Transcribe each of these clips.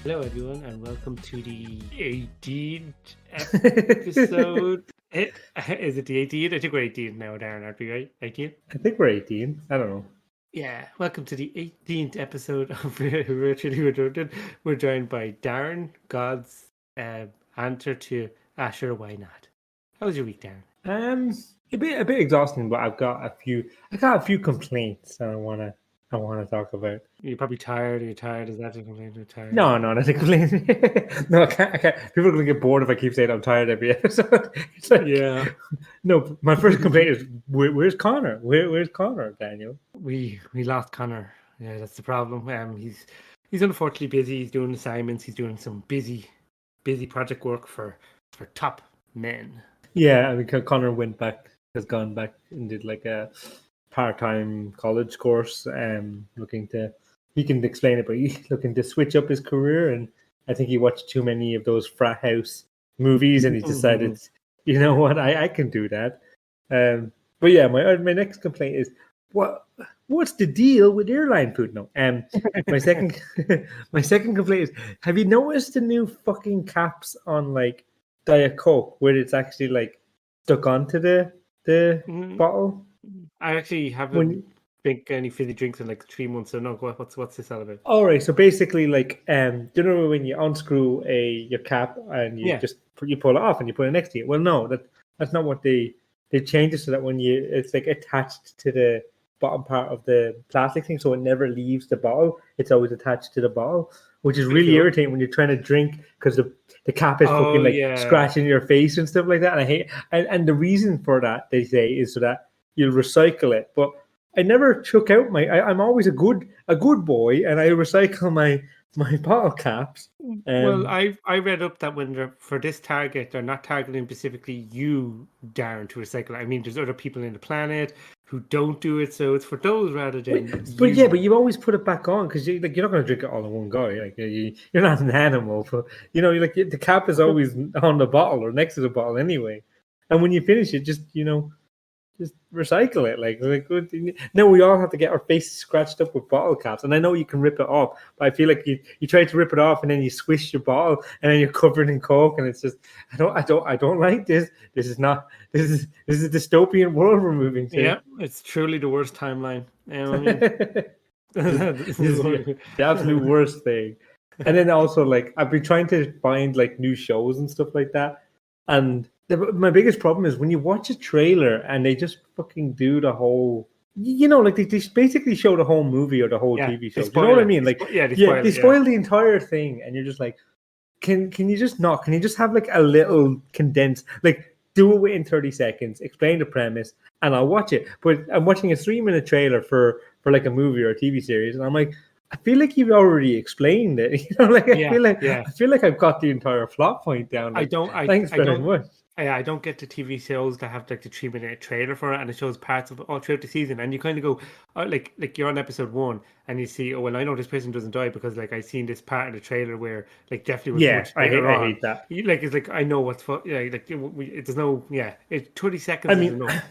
Hello, everyone, and welcome to the 18th episode. Is it the 18th? I think we're 18th now, Darren, aren't we, right? 18th? I think we're 18. I don't know. Yeah, welcome to the 18th episode of Virtually Redundant. We're joined by Darren, God's answer to Asher, why not? How was your week, Darren? A bit exhausting, but I got a few complaints I wanna talk about. You're probably tired. Are you tired? Is that a complaint? You're tired? No, not a complaint. No, I can't. People are gonna get bored if I keep saying I'm tired every episode. It's like, Yeah. No, my first complaint is where's Connor? Where's Connor, Daniel? We lost Connor. Yeah, that's the problem. He's unfortunately busy. He's doing assignments. He's doing some busy project work for top men. Yeah, I mean Connor has gone back and did like a part-time college course. He can explain it, but he's looking to switch up his career, and I think he watched too many of those frat house movies, and he decided, you know what, I can do that. But yeah, my next complaint is what's the deal with airline food? No, my second complaint is, have you noticed the new fucking caps on like Diet Coke where it's actually like stuck onto the bottle? I actually haven't drink any fizzy drinks in like 3 months. So no, what's this all about? All right, so basically, like, do you know when you unscrew your cap and you you pull it off and you put it next to you? Well, no, that's not what they changed it so that when it's like attached to the bottom part of the plastic thing, so it never leaves the bottle. It's always attached to the bottle, which is really irritating when you're trying to drink because the cap is fucking scratching your face and stuff like that. And I hate and the reason for that, they say, is so that you'll recycle it. But I never took out I'm always a good boy, and I recycle my bottle caps. Well, I read up that when for this target, they're not targeting specifically you, Darren, to recycle. I mean, there's other people in the planet who don't do it, so it's for those rather than. But you always put it back on because you're not going to drink it all in one go. Like you're not an animal, but the cap is always on the bottle or next to the bottle anyway. And when you finish it, just recycle it. Like no, we all have to get our faces scratched up with bottle caps, and I know you can rip it off, but I feel like you try to rip it off and then you swish your bottle and then you're covered in Coke, and it's just I don't like this. This is a dystopian world we're moving to. Yeah, it's truly the worst timeline. This is the absolute worst thing. And then also, like, I've been trying to find like new shows and stuff like that, and my biggest problem is when you watch a trailer and they just fucking do the whole, like they basically show the whole movie or the whole TV show. You know what I mean? Like, they spoil the entire thing, and you're just like, can you just not? Can you just have like a little condensed, like, do it within 30 seconds, explain the premise, and I'll watch it. But I'm watching a 3-minute trailer for like a movie or a TV series, and I'm like, I feel like you've already explained it. I feel like I've got the entire plot point down. Like, thanks very much. Yeah, I don't get the TV shows that have like the 3-minute trailer for it, and it shows parts of it all throughout the season, and you kind of go, oh, like you're on episode 1, and you see, oh well, I know this person doesn't die because like I seen this part of the trailer where like definitely was much later on. I hate that. Like it's like I know what's there's no 20 seconds. I mean, is enough.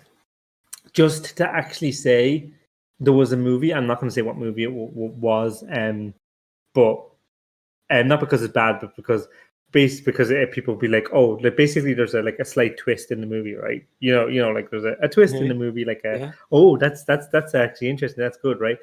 Just to actually say there was a movie. I'm not going to say what movie it was, but not because it's bad, but because people be like, oh, like basically there's a slight twist in the movie, right? You know, like there's a twist in the movie, like oh, that's actually interesting, that's good, right?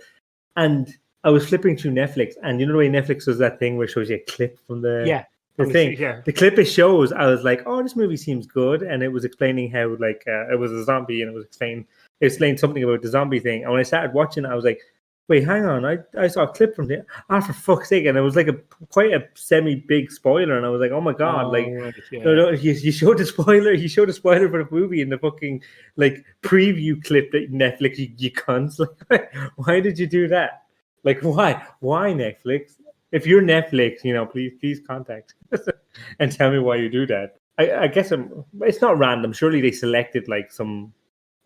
And I was flipping through Netflix, and you know the way Netflix does that thing where it shows you a clip from the thing. The clip it shows, I was like, oh, this movie seems good, and it was explaining how like it was a zombie, and it explained something about the zombie thing. And when I started watching, I was like, wait, hang on, I saw a clip from there. For fuck's sake. And it was like quite a semi-big spoiler. And I was like, oh my God, no, you showed the spoiler. You showed the spoiler for the movie in the fucking like preview clip that Netflix, you cunts. Like, why did you do that? Like, why Netflix? If you're Netflix, please contact and tell me why you do that. I guess it's not random. Surely they selected like some,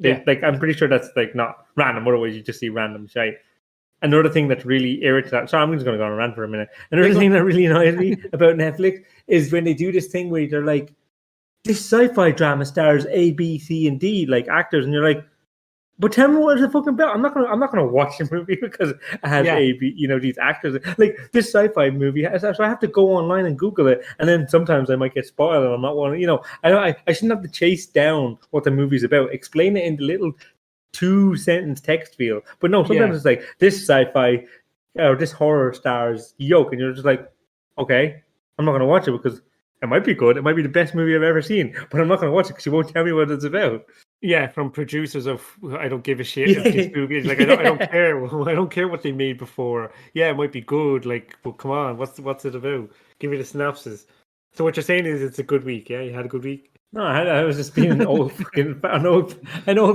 like, I'm pretty sure that's like not random. Otherwise you just see random shit. Another thing that really irritates, sorry, I'm just going to go on a rant for a minute. Another thing that really annoys me about Netflix is when they do this thing where they're like, this sci-fi drama stars A, B, C, and D, like actors, and you're like, But tell me what it's a fucking about. I'm not gonna watch the movie because it has these actors like this sci-fi movie. So I have to go online and Google it, and then sometimes I might get spoiled, and I'm not wanting. I shouldn't have to chase down what the movie's about. Explain it in the little 2-sentence text field. But no, sometimes it's like this sci-fi or this horror stars yoke, and you're just like, okay, I'm not gonna watch it because it might be good. It might be the best movie I've ever seen, but I'm not gonna watch it because you won't tell me what it's about. Yeah, from producers of I don't give a shit if this movie is like I don't care. I don't care what they made before. Yeah, it might be good. Like, but come on, what's it about? Give me the synopsis. So what you're saying is it's a good week. Yeah, you had a good week. No, I was just being an old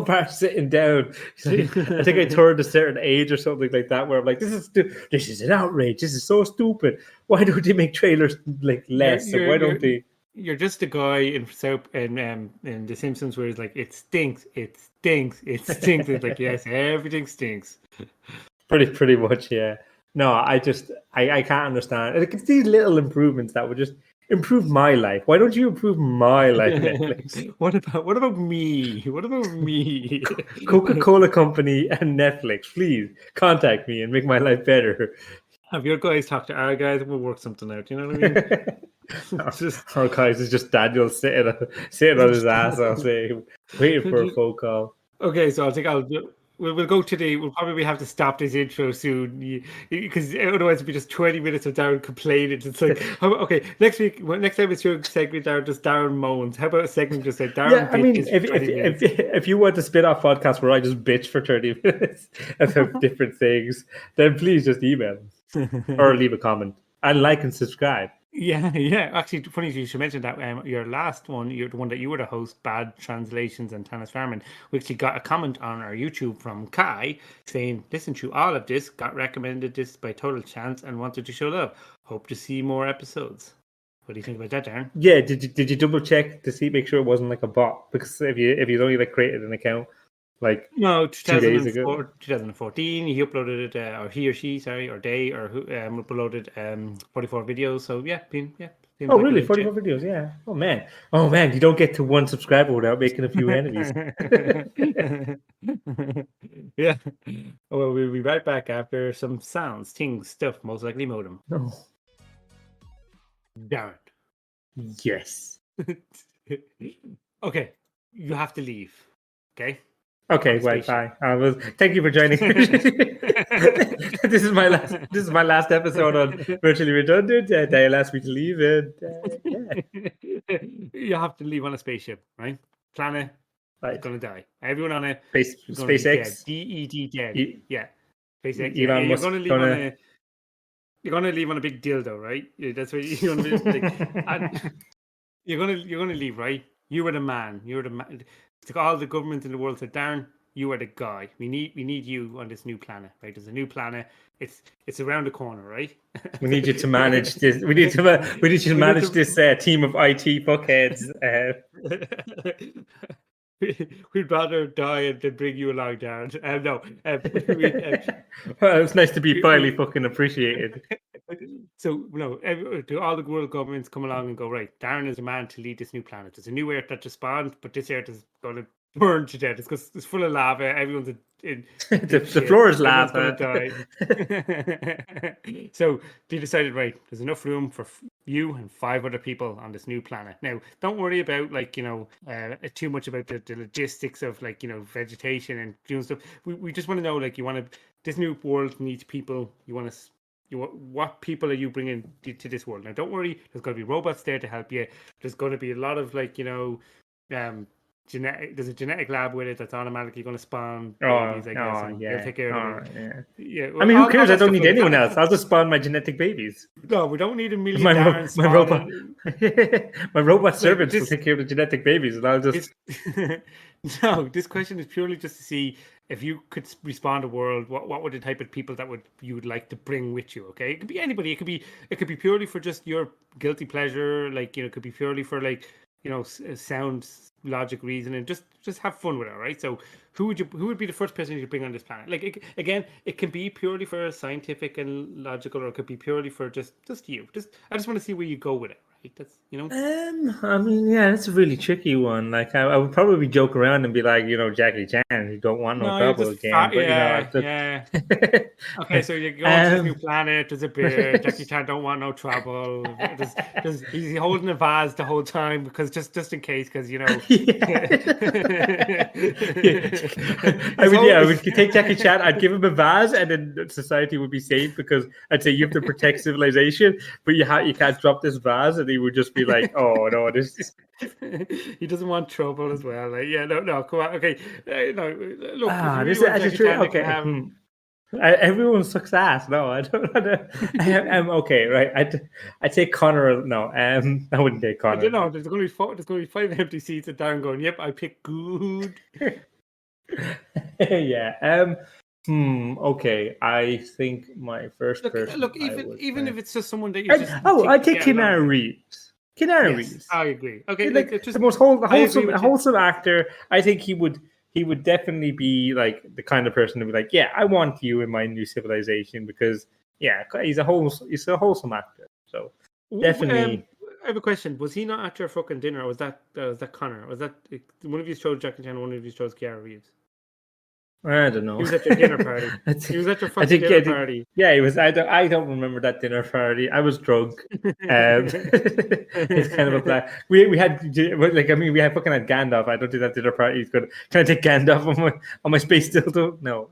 part sitting down. Like, I think I turned a certain age or something like that, where I'm like, this is an outrage. This is so stupid. Why don't they make trailers like less? Why don't they? You're just a guy in The Simpsons where it's like it stinks, it stinks, it stinks. It's like yes, everything stinks. Pretty much, yeah. No, I can't understand. It's these little improvements that would just improve my life. Why don't you improve my life, Netflix? What about me? What about me? Coca-Cola Company and Netflix, please contact me and make my life better. Have your guys talked to our guys? We'll work something out. You know what I mean? Our guys is just Daniel sitting on his ass all day, waiting for a phone call. Okay, so we'll go today. We'll probably have to stop this intro soon because otherwise it'll be just 20 minutes of Darren complaining. It's like, okay, next time it's your segment, Darren, just Darren moans. How about a segment just like Darren? Yeah, I mean, if you want to spin off podcast where I just bitch for 30 minutes about different things, then please just email or leave a comment and like and subscribe. Yeah. Actually, funny you should mention that. Your last one, the one that you were the host, Bad Translations and Tannis Farming, we actually got a comment on our YouTube from Kai saying, "Listen to all of this. Got recommended this by total chance and wanted to show love. Hope to see more episodes." What do you think about that, Darren? Yeah, did you double check to make sure it wasn't like a bot? Because if you only like created an account like no, 2 days ago, 2014, he uploaded it, or he or she, sorry, or they, or who uploaded 44 videos. So yeah, oh, really? 44 videos, yeah. Oh man, you don't get to 1 subscriber without making a few enemies. Yeah. Well, we'll be right back after some sounds, things, stuff, most likely modem. No. Darren. Yes. Okay, you have to leave. Okay. Okay, wait, bye. Thank you for joining. This is my last episode on Virtually Redundant. Dale asked me to leave it. Yeah. You have to leave on a spaceship, right? Planet is gonna die. Everyone on it. SpaceX. DED dead. Yeah. SpaceX. Elon Musk you're gonna leave on a big dildo, right? That's what you're gonna be like. You're gonna leave, right? You were the man. You're the man. All the government in the world said, Darren, you are the guy. We need you on this new planet, right? There's a new planet. It's around the corner, right? We need you to manage this. We need you to manage this team of IT fuckheads. We'd rather die than bring you along, Darren. No. Well, it's nice to be finally fucking appreciated. So, do all the world governments come along and go, right, Darren is a man to lead this new planet. There's a new Earth that just spawned, but this Earth is going to burn to death. It's full of lava. Everyone's the floor is lava. So they decided, right, there's enough room for you and 5 other people on this new planet. Now, don't worry about too much about the logistics of vegetation and doing stuff. We just want to know this new world needs people. What people are you bringing to this world? Now, don't worry. There's going to be robots there to help you. There's going to be a lot of there's a genetic lab with it that's automatically going to spawn babies. They'll take care of it. Yeah. Well, I mean, who cares? I don't need anyone else. I'll just spawn my genetic babies. No, we don't need a million. My robot servants will take care of the genetic babies, and I'll just. No, this question is purely just to see if you could respawn a world. What would the type of people you would like to bring with you? Okay, it could be anybody. It could be purely for just your guilty pleasure. It could be purely for sound logic reasoning. Just have fun with it, right? So who would be the first person you bring on this planet? It can be purely for scientific and logical, or it could be purely for just you. I just want to see where you go with it, Like that's you know. I mean, yeah, that's a really tricky one. Like, I would probably joke around and be like, Jackie Chan, you don't want no No, you're trouble just again. But yeah, yeah. Okay, so you're going to this new planet. There's a bear. Jackie Chan don't want no trouble. He's holding a vase the whole time because just in case, because I would take Jackie Chan. I'd give him a vase, and then society would be safe because I'd say you have to protect civilization, but you can't drop this vase, and he would just be like, "Oh no, this." He doesn't want trouble as well. Like, yeah, no, come on, okay, no, look, if you really This want is Jackie true. Chan, they can Okay. have. Everyone sucks ass. No, I don't want to. I'm okay, right? I take Connor. No, I wouldn't take I Connor. don't know. There's going to be 5 empty seats, and Darren going, "Yep, I pick good." Yeah. Okay. I think my first person. Look, even if it's just someone that you just I take get along Keanu with. Reeves. Keanu Yes, Reeves. I agree. Okay, Like just the most I agree with you. wholesome actor. I think he would definitely be like the kind of person to be like, yeah, I want you in my new civilization because he's a wholesome actor. So definitely. I have a question. Was he not at your fucking dinner? Or was that Connor? Was that one of you chose Jackie Chan? One of you chose Keanu Reeves? I don't know. He was at your dinner party. He was at your fucking dinner party. Yeah, he was. I don't remember that dinner party. I was drunk. It's kind of a black. We had like we had fucking had Gandalf. I don't think that dinner party is good. Can I take Gandalf on my space dildo? No.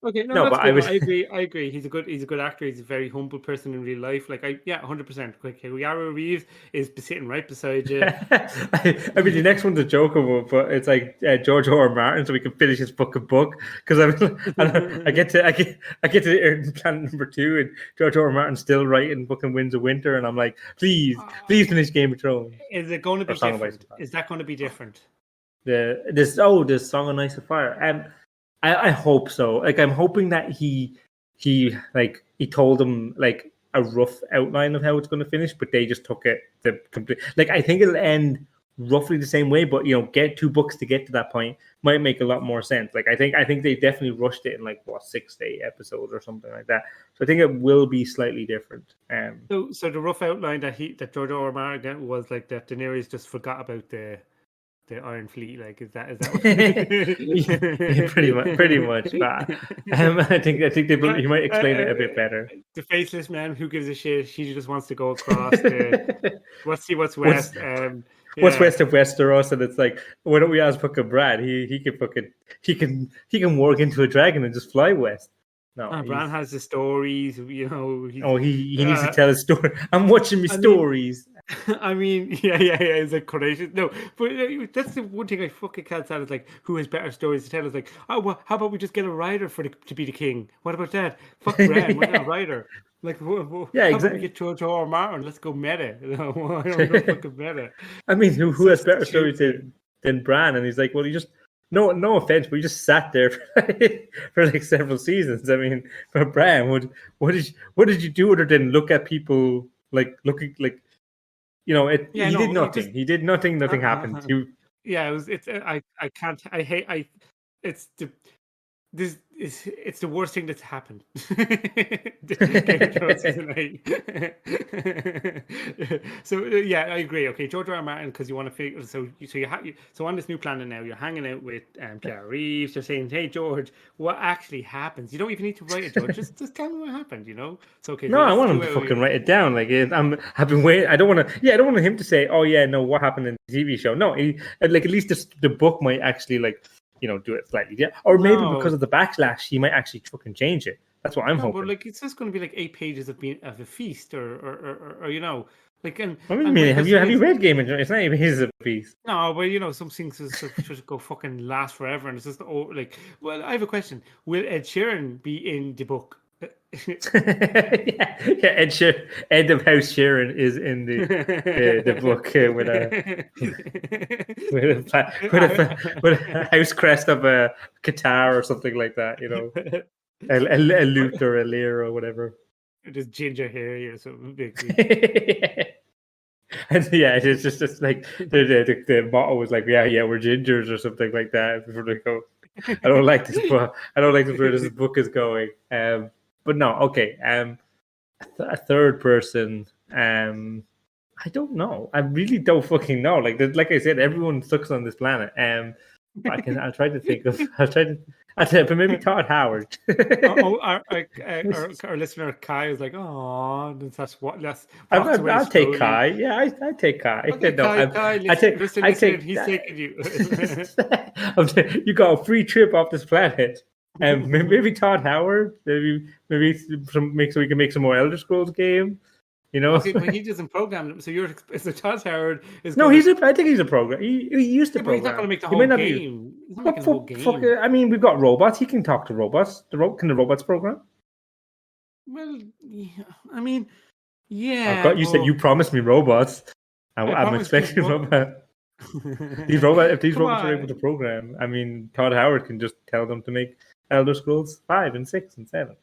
Okay, no, No, that's but good. I agree. He's a good actor. He's a very humble person in real life. 100%. Quick, Keanu Reeves is sitting right beside you. I mean, the next one's a joke, but it's like George R.R. Martin, so we can finish his fucking book. Because I get to Planet number 2, and George R.R. Martin's still writing fucking Winds of Winter, and I'm like, please finish Game of Thrones. Is it going to be different? Is that going to be different? This Song of Ice and Fire. I hope so. Like, I'm hoping that he told them like a rough outline of how it's going to finish, but they just took it the complete. Like, I think it'll end roughly the same way, but get 2 books to get to that point might make a lot more sense. Like, I think they definitely rushed it in 6 to 8 episodes or something like that. So I think it will be slightly different. So the rough outline that George R. R. Martin was like that Daenerys just forgot about the Iron Fleet, like is that yeah, pretty much. But I think you might explain it a bit better. The faceless man who gives a shit. She just wants to go across what's west. What's west of Westeros, and it's like, why don't we ask fucking Brad? He can work into a dragon and just fly west. No, Bran has the stories, he needs to tell a story. I'm watching me stories. I mean, yeah, it's like courageous. No, but that's the one thing I fucking can't stand. Is like, who has better stories to tell? It's like, oh, well, how about we just get a writer to be the king? What about that? Fuck Bran, why not a writer? Like, yeah, how exactly. about we get George R. R. Martin? Let's go meta. I don't know, fucking meta. I mean, who has better stories than Bran? And he's like, well, he just. No offense, but you just sat there for like several seasons. I mean, for Bran, what did you do other than look at people like looking like, he did nothing. He did nothing. Nothing happened. Yeah, it was. It's. I can't. I hate. It's the. It's the worst thing that's happened. Game of Thrones season 8. So yeah, I agree. Okay, George R. R. Martin, because you want to figure. So on this new planet now, you're hanging out with Keanu Reeves. You're saying, "Hey George, what actually happens?" You don't even need to write it, George. just tell me what happened. So okay. No, I want him to fucking write it down. Like, I've been waiting. I don't want to. Yeah, I don't want him to say, "Oh yeah, no, what happened in the TV show." No, at least the book might actually do it slightly, or maybe because of the backlash, he might actually fucking change it. That's what I'm hoping. But it's just going to be 8 pages of a feast, or like. And I mean, have you read Game of Thrones? It's not 8 pages of a feast. No, but some things just go fucking last forever, and it's just Well, I have a question: will Ed Sheeran be in the book? yeah, Ed of House Sheeran is in the book with a house crest of a guitar or something like that. A lute or a lyre or whatever. Just ginger hair or something big. And yeah, it's just like the motto was like, yeah, we're gingers or something like that. Before they go, I don't like this book. I don't like where this book is going. But no, okay. A third person. I don't know. I really don't fucking know. Like I said, everyone sucks on this planet. But I'll try to think of. But maybe Todd Howard. Our listener Kai is like, oh, that's what. That's walks away I'll take slowly. Kai. Yeah, I take Kai. Okay, No, Kai, I take. listen, I take. he's taking you. You got a free trip off this planet. Maybe Todd Howard. Maybe so we can make some more Elder Scrolls game. You know. Okay, but he doesn't program them. So Todd Howard is. No, I think he's a program. He used to program. But he's not going to make the whole game. He's not making the whole game. I mean, we've got robots. He can talk to robots. Can the robots program? Well, yeah, I mean, yeah. You said you promised me robots. I'm expecting robots. If these robots are able to program, I mean, Todd Howard can just tell them to make Elder Scrolls 5 and 6 and 7.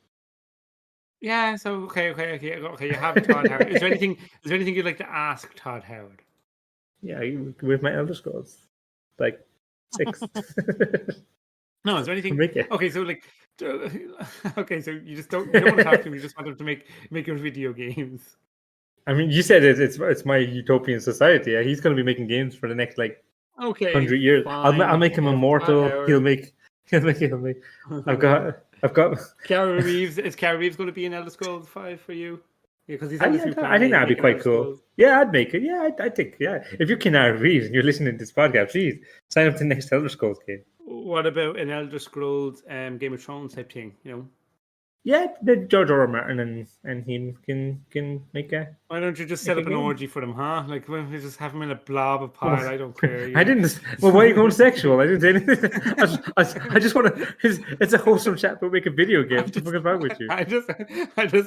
Yeah. So okay. You have Todd Howard. Is there anything you'd like to ask Todd Howard? Yeah, with my Elder Scrolls, like 6. No, is there anything? Okay, so okay, so you don't want to talk to him. You just want him to make your video games. I mean, you said it's my utopian society. Yeah? He's going to be making games for the next 100 years. Fine. I'll make him immortal. He'll make. I've got. Keanu Reeves. Is Keanu Reeves going to be in Elder Scrolls 5 for you? Yeah, because he's. I think that'd be quite cool. Yeah, I'd make it. Yeah, I think. Yeah, if you're Keanu Reeves and you're listening to this podcast, please sign up to the next Elder Scrolls game. What about an Elder Scrolls Game of Thrones type thing? You know. Yeah, the George R. R. Martin and he can make a. Why don't you just set up an orgy for them, huh? Like, we just have them in a blob of power. I don't care. I didn't. Well, why are you going sexual? I didn't say anything. I just want to. It's a wholesome chat, but make a video game. What the fuck is wrong with you? I just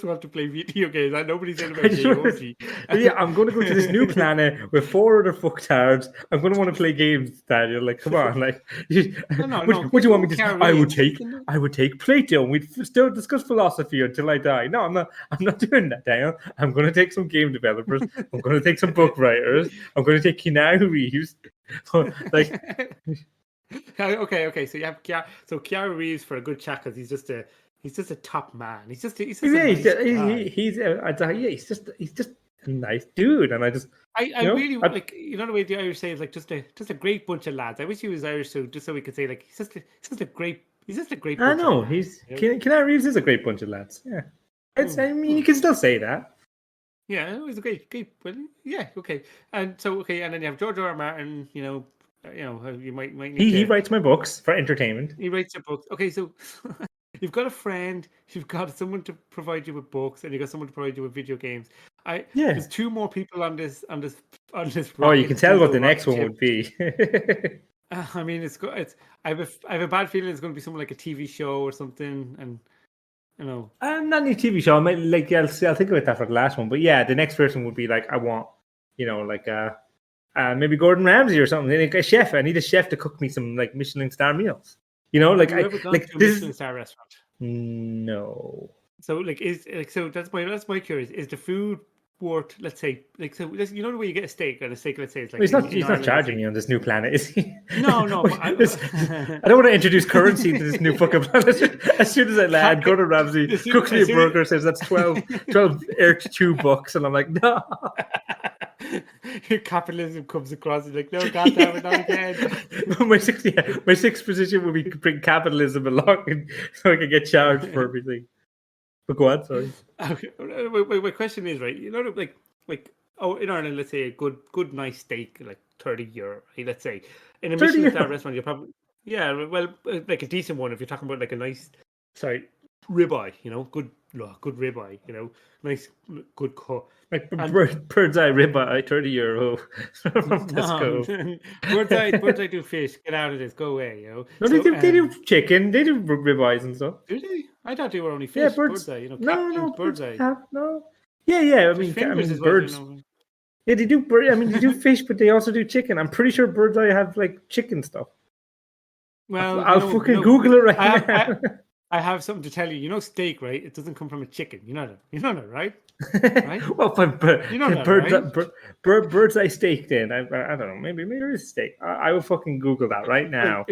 want to play video games. Nobody's saying about gay orgy. Yeah, I'm going to go to this new planet with 4 other fucktards. I'm going to want to play games, Daniel. Like, come on, like. What do you want me to do? I would take Plato, and we'd still discuss philosophy until I die. No, I'm not doing that, Daniel. I'm going to take some game developers. I'm going to take some book writers. I'm going to take Keanu Reeves. Okay. So you have Keanu Reeves for a good chat because he's just a top man. He's just a nice dude, and I really like, you know, the way the Irish say is like just a great bunch of lads. I wish he was Irish so we could say like he's just a great. I know Keanu Reeves is a great bunch of lads. Yeah, I mean, you can still say that. Yeah, he's a great. Well, yeah, okay, and then you have George R. R. Martin. You know, you might need. He writes my books for entertainment. He writes your books. Okay, so you've got a friend, you've got someone to provide you with books, and you've got someone to provide you with video games. There's 2 more people on this. Oh, you can tell what the next one would be. I mean, it's good. I have a bad feeling it's going to be something like a TV show or something, and you know. Not any TV show. I might I'll think about that for the last one. But yeah, the next person would be like, I want, maybe Gordon Ramsay or something. Like a chef. I need a chef to cook me some like Michelin star meals. You know, like have you ever gone to a Michelin star restaurant? No. So that's my curious. Is the food worth, let's say, like, so you know the way you get a steak, and a steak, let's say, it's like he's not charging you on this new planet, is he? No. But I don't want to introduce currency to this new fucking planet. As soon as I land, Gordon Ramsay cooks me a burger, says that's 12 Earth 2 bucks, and I'm like, no. Capitalism comes across, and like, no, goddamn it, not again. My sixth position would be to bring capitalism along, so I can get charged for everything. But go on, sorry. Okay. My question is, right, you know, like in Ireland, let's say a good nice steak, like €30, right? Let's say in a Michelin star restaurant, you're probably like a decent one. If you're talking about like a nice, ribeye, you know, good ribeye, you know, nice good cut. Like bird's eye ribeye, €30 from Tesco. Bird's eye do fish. Get out of this. Go away, you know. No, they do chicken. They do ribeyes and stuff. Do they? I thought they were only fish. Yeah, bird's eye. You know, no, bird's eye. No. Yeah. I mean birds. Yeah, they do. I mean, they do fish, but they also do chicken. I'm pretty sure bird's eye have like chicken stuff. Well, I'll fucking Google it right now. I have something to tell you. You know, steak, right? It doesn't come from a chicken. You know that. You know that, right? Right? Well, but you know that, bird's eye steak. Then I don't know. Maybe there is steak. I will fucking Google that right now.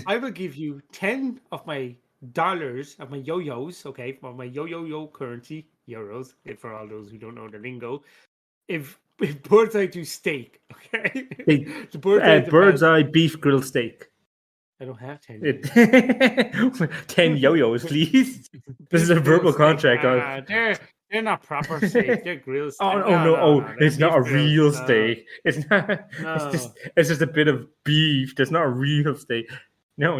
I will give you 10 of my dollars of my yo-yos. Okay, for my yo currency, euros. For all those who don't know the lingo, if Bird's Eye do steak. Okay. They- The Bird's Eye. Bird's Eye beef grilled steak. I don't have 10. 10 yo-yos, please. This is a Beef verbal grilled steak. contract. They're not proper steak. They're grilled steak. No, they're it's not a beef grills. real No, steak. It's not. no. It's just a bit of beef. That's not a real steak. No,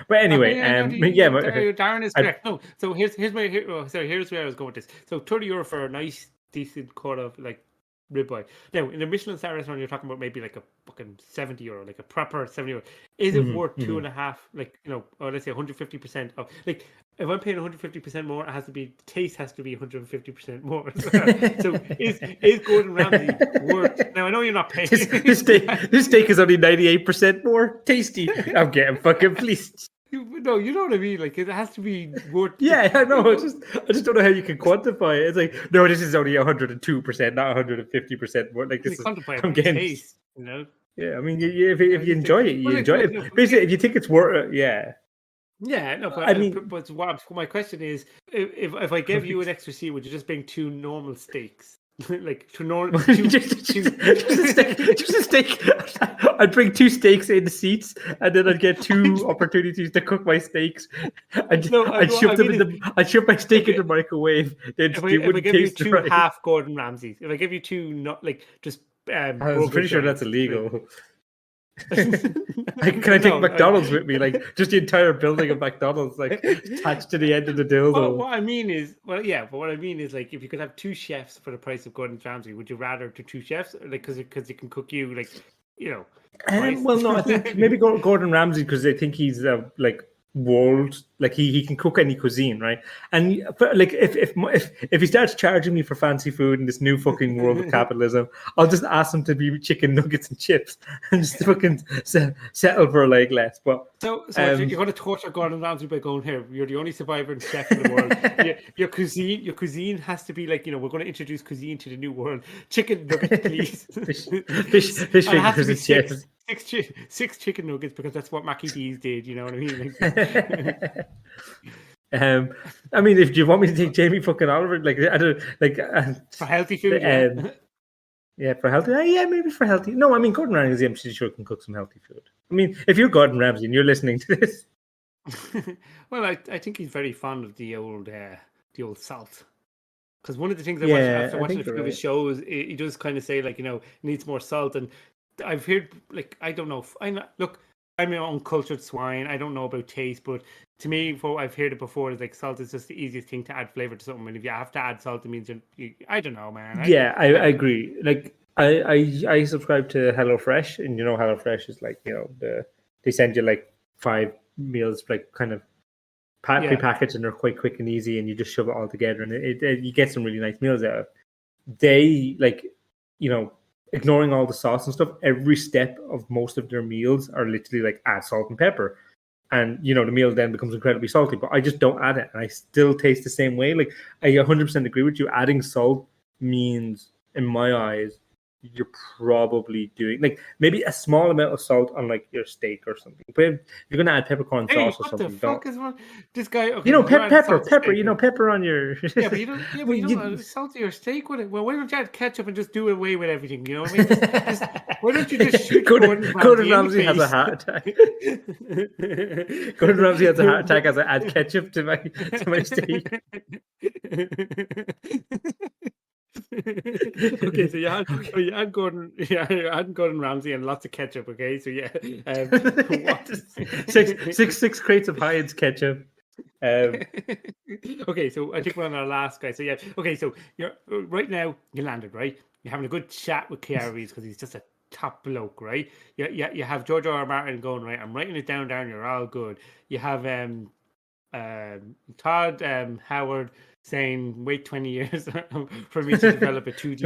but anyway, Darren is correct. No, so here's where I was going with this. So €30 for a nice, decent cut of like ribeye. Now in a Michelin star restaurant, you're talking about maybe like a fucking €70, like a proper €70. Is it worth 2.5? Like or let's say 150% of like. If I'm paying 150% more, it has to be taste has to be 150% more. So is Gordon Ramsay worth? Now I know you're not paying. This steak is only 98% more tasty. I'm getting fucking pleased. No, you know what I mean. Like it has to be worth. Yeah, I know. I just don't know how you can quantify it. It's like no, this is only 102%, not 150% more. Like this is I'm getting taste. Yeah, I mean, if you enjoy it, you enjoy it. Basically, if you think it's worth it, yeah. Yeah, no, but I mean, but my question is, if I gave you an extra seat, would you just bring 2 normal steaks, like 2 normal, just a steak? I'd bring 2 steaks in the seats, and then I'd get 2 opportunities to cook my steaks. I'd shove my steak in the microwave. If I give you 2 half Gordon Ramsays, if I give you 2, not like just. I was pretty sure that's illegal. Can I take McDonald's with me? Like just the entire building of McDonald's, like attached to the end of the dildo. But what I mean is like if you could have 2 chefs for the price of Gordon Ramsay, would you rather do 2 chefs, like because they can cook you like well, no, I think maybe Gordon Ramsay because I think he's like world, like he can cook any cuisine, right? And like if he starts charging me for fancy food in this new fucking world of capitalism, I'll just ask him to be chicken nuggets and chips and just fucking settle for like less. But so you're going to torture Gordon Ramsay by going here. You're the only surviving chef in the world. Your cuisine has to be like we're going to introduce cuisine to the new world. Chicken nuggets, please. fish fingers and chips. 6 chicken nuggets because that's what Mackie D's did. You know what I mean? I mean, if you want me to take Jamie fucking Oliver, like I don't like for healthy food. Yeah, for healthy. Yeah, maybe for healthy. No, I mean Gordon Ramsay, I'm sure can cook some healthy food. I mean, if you're Gordon Ramsay and you're listening to this, well, I think he's very fond of the old salt. Because one of the things I watched after watching a few of his shows, he does kind of say like needs more salt and. I've heard I don't know. I'm an uncultured swine. I don't know about taste, but to me, what I've heard it before is like salt is just the easiest thing to add flavor to something. And if you have to add salt, it means I don't know, man. I agree. Like I subscribe to HelloFresh, and HelloFresh is like they send you like 5 meals like kind of prepackaged, and they're quite quick and easy, and you just shove it all together, and you get some really nice meals out of it. They ignoring all the sauce and stuff, every step of most of their meals are literally like add salt and pepper. And, the meal then becomes incredibly salty, but I just don't add it. And I still taste the same way. Like, I 100% agree with you. Adding salt means, in my eyes, you're probably doing, like, maybe a small amount of salt on, like, your steak or something. But if you're going to add peppercorn sauce or something, what the fuck is wrong? This guy, okay, pepper, pepper on your... Yeah, but you don't salt your steak with it. Well, why don't you add ketchup and just do away with everything, you know what I mean? Why don't you just shoot Gordon Ramsay has a heart attack. Gordon Ramsay has a heart attack as I add ketchup to my steak. Okay, so you had Gordon Ramsay and lots of ketchup. Okay, so yeah, six crates of Heinz ketchup. Okay, so I think we're on our last guy. So yeah, okay, so you're right now. You landed right. You're having a good chat with Keanu Reeves because he's just a top bloke, right? You have George R. Martin going right. I'm writing it down. You're all good. You have Todd Howard saying wait 20 years for me to develop a 2D.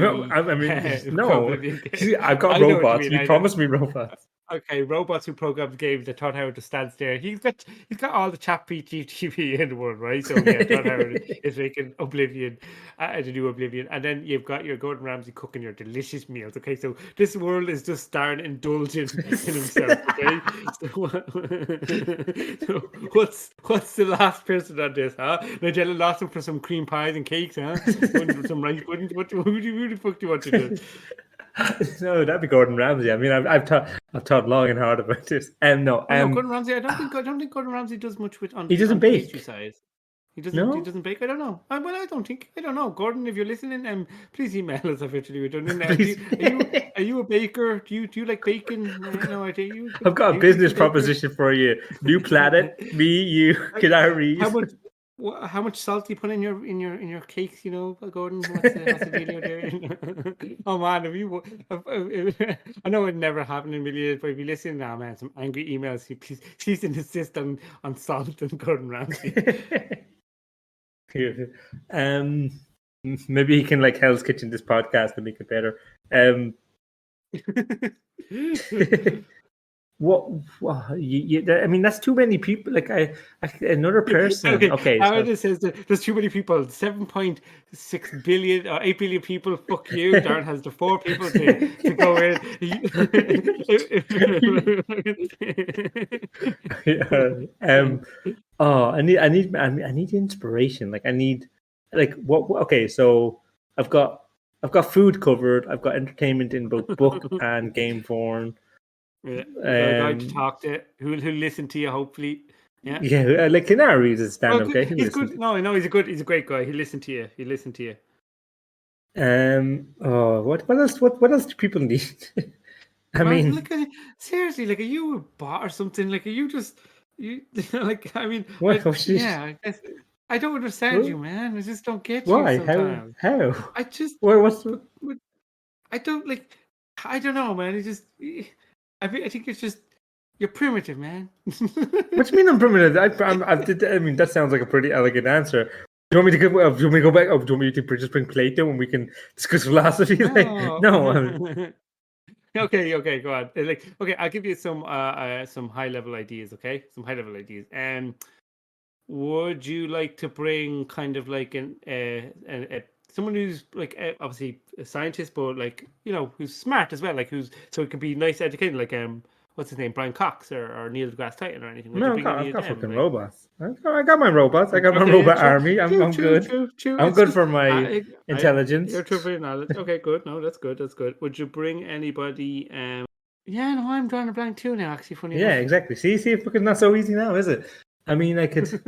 I've got robots. You promised me robots. Okay, robots who program games that Todd Howard just stands there. He's got all the chat TV in the world, right? So yeah, Todd Howard is making Oblivion, the new Oblivion, and then you've got your Gordon Ramsay cooking your delicious meals. Okay, so this world is just starting indulging in himself. Okay, so what's the last person on this, huh? Nigella lost him for some cream pies and cakes, huh? Some rice pudding. Who the fuck do you want to do? No, that'd be Gordon Ramsay. I mean, I've thought long and hard about this. No, Oh no, Gordon Ramsay. I don't think Gordon Ramsay does much on he doesn't the pastry bake. side. He doesn't. No? He doesn't bake. I don't know. Well, I don't think. I don't know, Gordon. If you're listening, please email us at virtuallyredundant. Are you a baker? Do you like bacon? No, are you? I've got a business proposition for you. New planet. Me, you, Canaries. How much salt do you put in your cakes? You know, Gordon. What's the deal there? Oh man, I know it never happened in millions, but if you listen now, man, some angry emails. Please insist on salt and Gordon Ramsay. Maybe he can like Hell's Kitchen this podcast and make it better. What I mean, that's too many people. Like another person. Okay, Howard says there's too many people. 7.6 billion or 8 billion people. Fuck you. Darren has the 4 people to go in. I need inspiration. Like I need what? Okay, so I've got food covered. I've got entertainment in both book and game form. Yeah, a guy to talk to who'll listen to you, hopefully. Yeah, like Canaries is stand-up. Okay, he's good. No, he's a great guy. He'll listen to you. What else? What else do people need? I mean, seriously, like, are you a bot or something? Like, are you just like? I mean, what? I guess I don't understand you, man. I just don't get why? you sometimes. How? I just. What's? I don't like. I don't know, man. It's just. I think it's just you're primitive, man. What do you mean I'm primitive? I mean, that sounds like a pretty elegant answer. Do you want me to go? Do you want me to go back? Or do you want me to just bring Plato and we can discuss philosophy? No. Okay, go on. Okay, I'll give you some high level ideas. Okay, some high level ideas. Would you like to bring kind of like someone who's like obviously a scientist, but like who's smart as well, like so it could be nice educated, like what's his name, Brian Cox or Neil deGrasse Tyson or anything? No, I've got fucking robots. I got my robots. I got my robot army. I'm good. I'm good for my intelligence. You're true for your knowledge. Okay, good. No, that's good. Would you bring anybody? Yeah, no, I'm drawing a blank too now. Actually, funny. Yeah, enough. Exactly. See, it's fucking not so easy now, is it? I mean, I could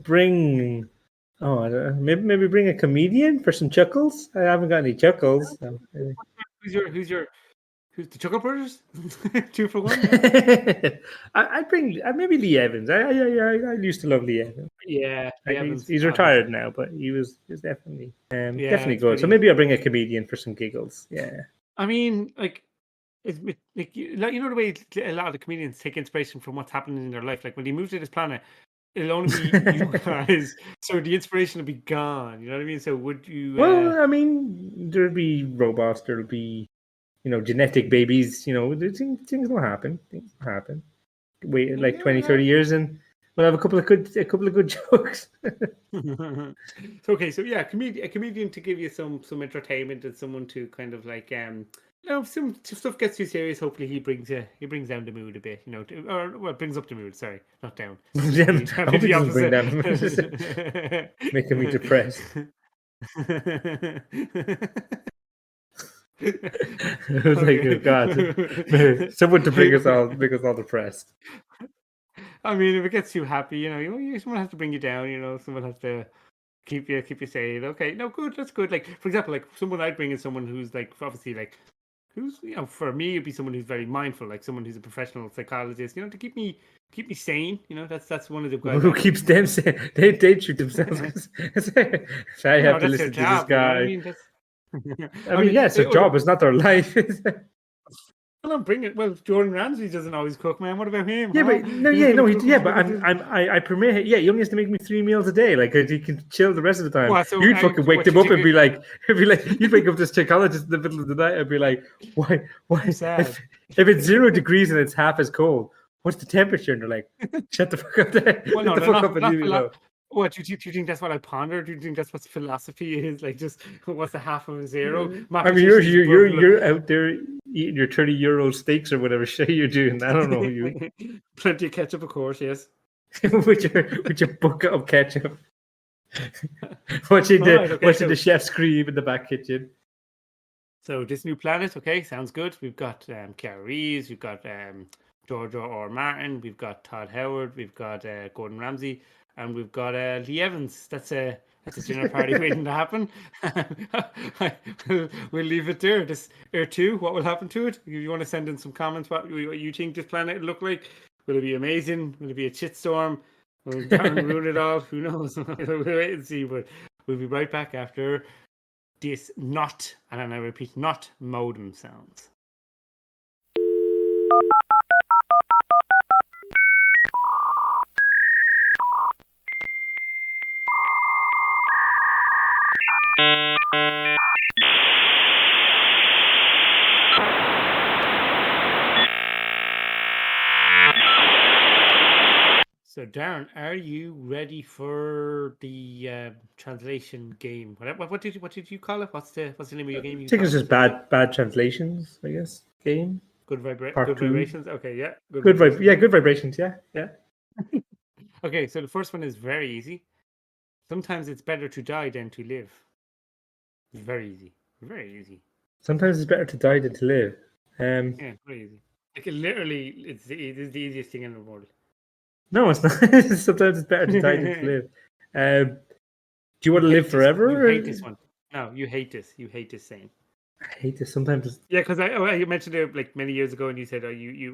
bring. Maybe bring a comedian for some chuckles. I haven't got any chuckles. So. Who's the Chuckle Brothers? 2 for 1. I'd bring maybe Lee Evans. I used to love Lee Evans. Yeah, he's retired now, but he was definitely definitely good. So maybe I'll bring a comedian for some giggles. Yeah. I mean, like. It's like the way a lot of the comedians take inspiration from what's happening in their life. Like when they move to this planet, it'll only be you guys, so the inspiration will be gone. You know what I mean? So would you? Well, I mean, there'll be robots. There'll be, genetic babies. Things will happen. Wait, like 20, 30 years, and we'll have a couple of good jokes. Okay, so yeah, a comedian to give you some entertainment and someone to kind of like some stuff gets too serious. Hopefully, he brings down the mood a bit, or brings up the mood. Sorry, not down. I hope he doesn't bring down the mood, making me depressed. I was like, oh God, someone to make us all depressed. I mean, if it gets you happy, someone has to bring you down. Someone has to keep you sane. Okay, no, good. That's good. Like for example, like someone I'd bring is someone who's like obviously like. Who's for me it'd be someone who's very mindful, like someone who's a professional psychologist, to keep me sane. That's one of the guys. Who keeps them sane? They shoot themselves. I have to listen to this guy. I mean, yes, their job is not their life. Well, I'm bringing. Well, Jordan Ramsay doesn't always cook, man. What about him? Yeah, but I permit. Yeah, he only has to make me 3 meals a day. Like he can chill the rest of the time. Well, so you'd fucking wake them up and be like, you'd wake up this psychologist in the middle of the night and be like, why? If it's 0 degrees and it's half as cold, what's the temperature? And they're like, shut the fuck up there. Well, no, shut the fuck up and leave me alone. What do you think that's what I ponder? Do you think that's what philosophy is? Like, just what's the half of a 0? I mean, you're out there eating your 30-year-old steaks or whatever shit you're doing. I don't know you. Plenty of ketchup, of course. Yes. with your bucket of ketchup. watching the chef scream in the back kitchen. So this new planet, okay, sounds good. We've got Keanu Reeves, we've got George R. Martin, we've got Todd Howard, we've got Gordon Ramsay, and we've got Lee Evans. That's a dinner party waiting to happen. we'll leave it there. This Air 2, what will happen to it? If you want to send in some comments, what you think this planet will look like? Will it be amazing? Will it be a shitstorm? Will Darren ruin it all? Who knows? We'll wait and see. But we'll be right back after this not, and I repeat, not modem sounds. So Darren, are you ready for the translation game? What did you call it? What's the name of your game? I think it's just bad translations, I guess. Game. Good Part two. vibrations. Okay, yeah. Good vibrations. Yeah. Okay, so the first one is very easy. Sometimes it's better to die than to live. It's very easy. Very easy. Sometimes it's better to die than to live. Yeah, very easy. Like literally, it is the easiest thing in the world. No, it's not. Sometimes it's better to die than to live. Do you want to live forever? You hate this one. No, you hate this. You hate this saying. I hate this sometimes. Yeah, because I mentioned it like many years ago, and you said, I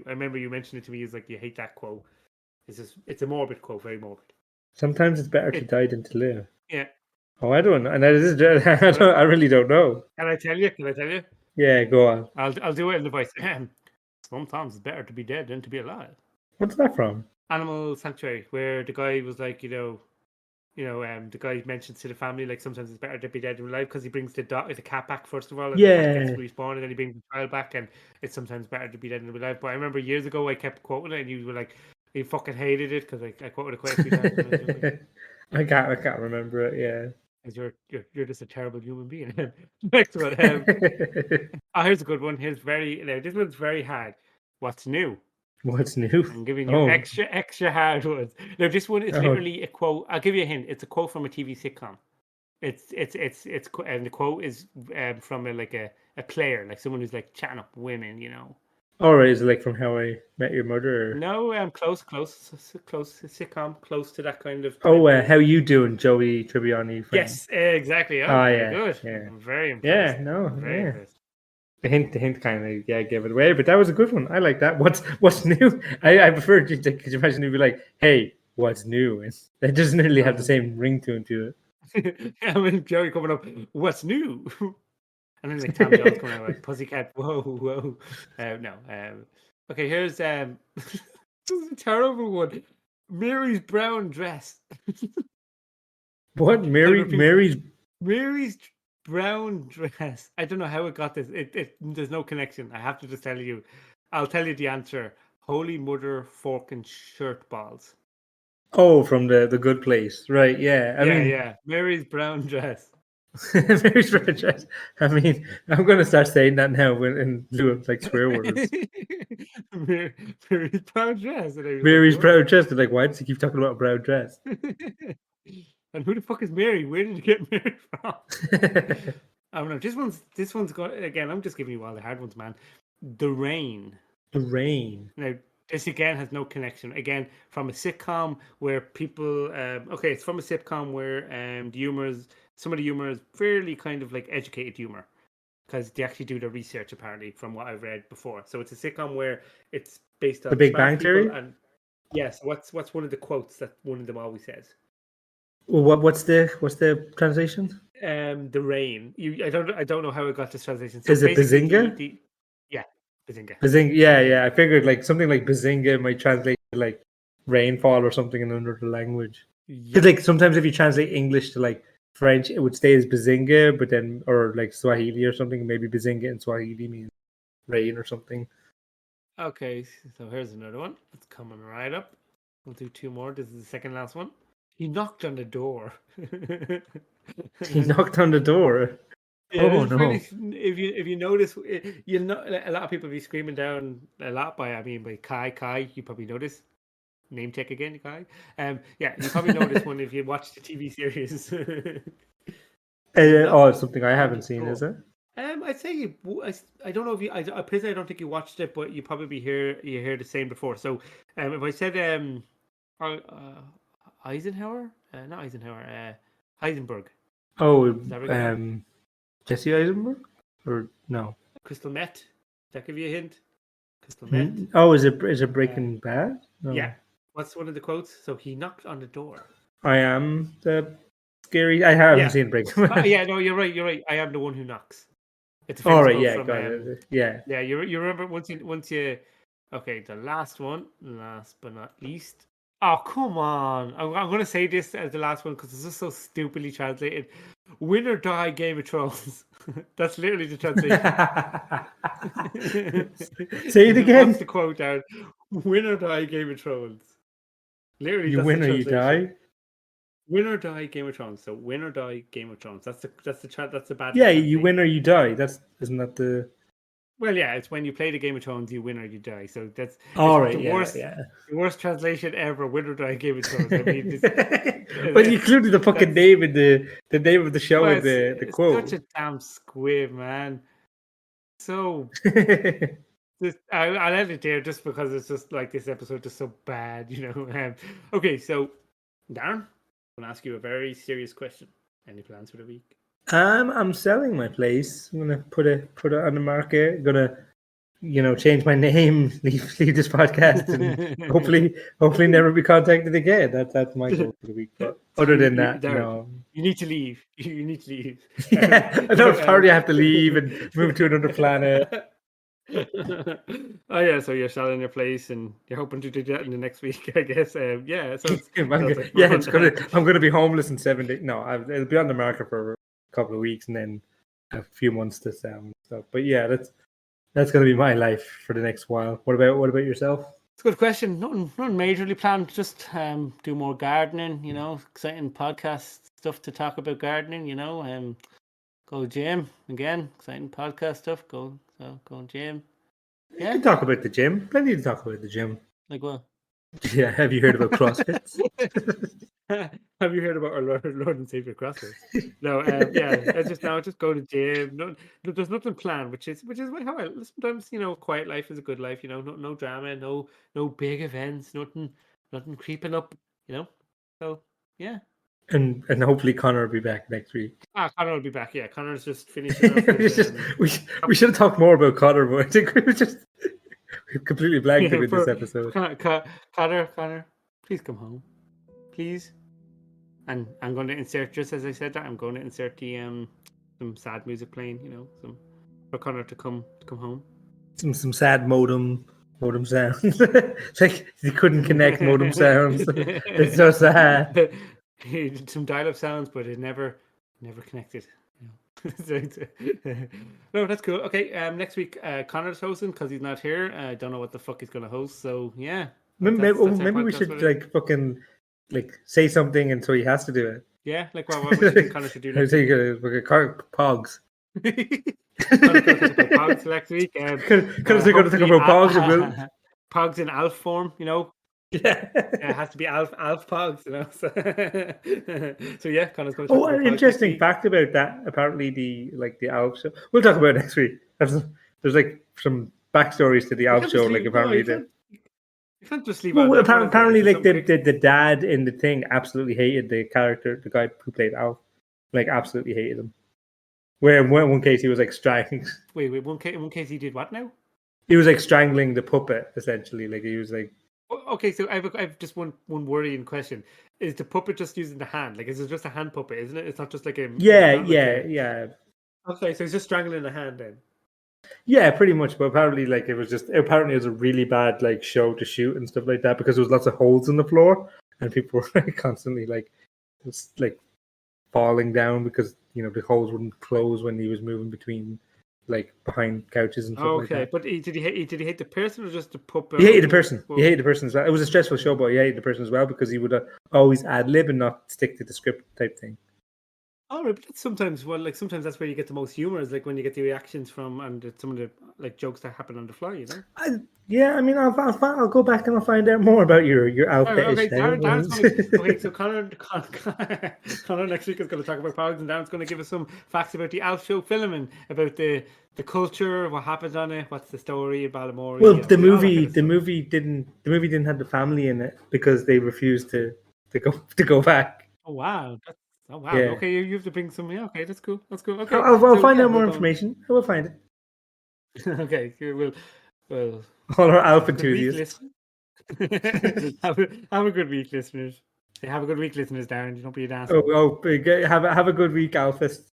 remember you mentioned it to me. It's like you hate that quote. It's a morbid quote, very morbid. Sometimes it's better to die than to live. Yeah. Oh, I don't know, and I really don't know. Can I tell you? Yeah, go on. I'll do it in the voice. Sometimes it's better to be dead than to be alive. What's that from? Animal Sanctuary, where the guy was like, the guy mentions to the family like sometimes it's better to be dead than alive because he brings the cat back first of all, and the cat gets respawned, and then he brings the child back, and it's sometimes better to be dead than alive. But I remember years ago I kept quoting it, and you were like, you fucking hated it because I quoted it quite a few times. I can't remember it. Yeah, because you're just a terrible human being. Next one. Here's a good one. This one's very hard. What's new? What's new? I'm giving you extra hard ones. Now this one is literally a quote. I'll give you a hint. It's a quote from a TV sitcom. It's and the quote is from a player, like someone who's like chatting up women, All right, is it like from How I Met Your Mother? Or... No, close sitcom, close to that kind of. How you doing, Joey Tribbiani? Yes, exactly. Yeah, good. Yeah. I'm very impressed. Yeah, no, very impressed. The hint kind of gave it away, but that was a good one. I like that. What's new? I prefer to could you imagine to be like, hey, what's new? And it doesn't really have the same ringtone to it. I mean, Jerry coming up, what's new? And then like Tom Jones coming out like Pussycat, whoa. No. Okay, here's this is a terrible one. Mary's brown dress. What? Mary's brown dress. I don't know how it got this. There's no connection. I have to just tell you. I'll tell you the answer. Holy Mother fork and shirt balls. Oh, from the Good Place, right? Yeah. I mean, Mary's brown dress. Mary's brown dress. I mean, I'm gonna start saying that now in lieu of like swear words. Mary's brown dress. Mary's brown dress. They're like, why does he keep talking about a brown dress? And who the fuck is Mary? Where did you get Mary from? I don't know. This one's got again. I'm just giving you all the hard ones, man. The Rain. The Rain. Now this again has no connection. Again, from a sitcom where people. It's from a sitcom where some of the humor is fairly kind of like educated humor because they actually do the research apparently from what I've read before. So it's a sitcom where it's based on The Big Bang Theory. And yes, what's one of the quotes that one of them always says? Well, what's the translation? The Rain. I don't know how it got this translation. So is it Bazinga? Yeah, Bazinga. Bazinga. Yeah. I figured like something like Bazinga might translate to like rainfall or something in another language. Because like sometimes if you translate English to like French, it would stay as Bazinga, but then or like Swahili or something. Maybe Bazinga in Swahili means rain or something. Okay, so here's another one. It's coming right up. We'll do two more. This is the second last one. He knocked on the door. He knocked on the door. Yeah, oh no! Really, if you notice, a lot of people be screaming down a lot by Kai. You probably notice. Name check again, Kai. You probably notice one if you watch the TV series. It's something I haven't seen, is it? I'd say I don't know if you. I personally I don't think you watched it, but you probably heard the same before. So, if I said uh, Eisenhower, not Eisenhower, Heisenberg. Oh, Does that ring a bell? Jesse Eisenberg, or no? Crystal Meth. Does that give you a hint? Crystal Meth. Oh, is it Breaking Bad? No. Yeah. What's one of the quotes? So he knocked on the door. I am the scary. I haven't Yeah. seen Breaking Bad. Yeah. No, you're right. You're right. I am the one who knocks. It's a All famous right, quote yeah, from got it. Yeah. yeah. You remember once you. Okay, the last one, last but not least. Oh come on! I'm going to say this as the last one because it's just so stupidly translated. Win or die, Game of Thrones. That's literally the translation. Say it again. What's the quote down? Win or die, Game of Thrones. Literally, You that's win the or you translation. die. Win or die, Game of Thrones. So win or die, Game of Thrones. That's the bad. Yeah, you win or you die. Isn't that the? Well, yeah, it's when you play the Game of Thrones, you win or you die. So it's All the right, yeah. the worst translation ever. Win or die, Game of Thrones. I mean, well, you included the fucking name in the name of the show in the it's quote. such a damn squib, man. So I'll end it there just because it's just like this episode is so bad, you know. Okay, so Darren, I'm gonna ask you a very serious question. Any plans for the week? I'm selling my place. I'm gonna put it on the market. Gonna, change my name, leave this podcast, and hopefully never be contacted again. That's my goal for the week. But other than that, Darren, no. you need to leave. You need to leave. Yeah, I know. Probably have to leave and move to another planet. Oh yeah, so you're selling your place and you're hoping to do that in the next week, I guess. Yeah, so I'm gonna be homeless in 7 days. No, it'll be on the market for a couple of weeks and then a few months to sell and stuff. But yeah, that's gonna be my life for the next while. What about yourself? It's a good question. Nothing majorly planned. Just do more gardening. Exciting podcast stuff to talk about gardening. Go gym again. Exciting podcast stuff. Go gym. You can talk about the gym. Plenty to talk about the gym. Like what? Yeah, have you heard about CrossFit? Have you heard about our Lord and Savior CrossFit? No, yeah, I just go to gym. No, there's nothing planned, which is how sometimes quiet life is a good life. No drama, no big events, nothing creeping up. So yeah. And hopefully Connor will be back next week. Connor will be back. Yeah, Connor's just finishing up. We should have talked more about Connor, but I think we completely blanked him in this episode. Connor, please come home, please. And I'm going to insert, just as I said that, I'm going to insert the some sad music playing. Some for Connor to come home. Some sad modem sounds. Like he couldn't connect modem sounds. It's so sad. He did some dial-up sounds, but it never connected. No, that's cool. Okay, next week Connor's hosting because he's not here. I don't know what the fuck he's gonna host. So yeah, maybe we should fucking say something, and so he has to do it. Yeah, like what do you think Connor should do next week? Pogs. Pogs next week. Connor's going to talk about Pogs. Pogs in ALF form, Yeah, it has to be ALF Pogs, So yeah, Connor's going to talk about an interesting fact about that. Apparently, the ALF show. We'll talk about it next week. There's some backstories to the ALF show. Apparently, you can't just leave. Well, apparently, the dad in the thing absolutely hated the character, the guy who played Alf, absolutely hated him. Where in one case he was strangling. Wait, one case he did what now? He was strangling the puppet essentially. He was Okay, so I've just one worrying question: is the puppet just using the hand? Is it just a hand puppet? Isn't it? It's not just a yeah. Okay, so he's just strangling the hand then. Yeah, pretty much. But apparently, it was a really bad show to shoot and stuff like that because there was lots of holes in the floor and people were constantly falling down because the holes wouldn't close when he was moving between behind couches and stuff like that. Okay, but did he hate the person or just the puppet? He hated the person. He hated the person as well. It was a stressful show, but he hated the person as well because he would always ad lib and not stick to the script type thing. All right, but that's sometimes sometimes that's where you get the most humor is like when you get the reactions from and some of the like jokes that happen on the fly, you know. Yeah, I mean, I'll go back and I'll find out more about your Oh, owl okay, fetish now. Darren's going to. Okay, so Connor next week is going to talk about powers, and Darren's going to give us some facts about the Alf show filming, about the culture, what happened on it, what's the story, Ballamore, Well, you know, all that kind of the stuff. movie didn't have the family in it because they refused to go back. Oh wow, oh wow. Yeah, Okay, you have to bring some. Yeah, okay, that's cool. That's cool. Okay, I'll so find yeah, out we'll more go. information. I will find it. Okay, we'll All our have Alf a good week, enthusiasts. listeners. Have a good week, listeners. Hey, have a good week, listeners, Darren. Don't be an asshole. Have a good week, Alphist.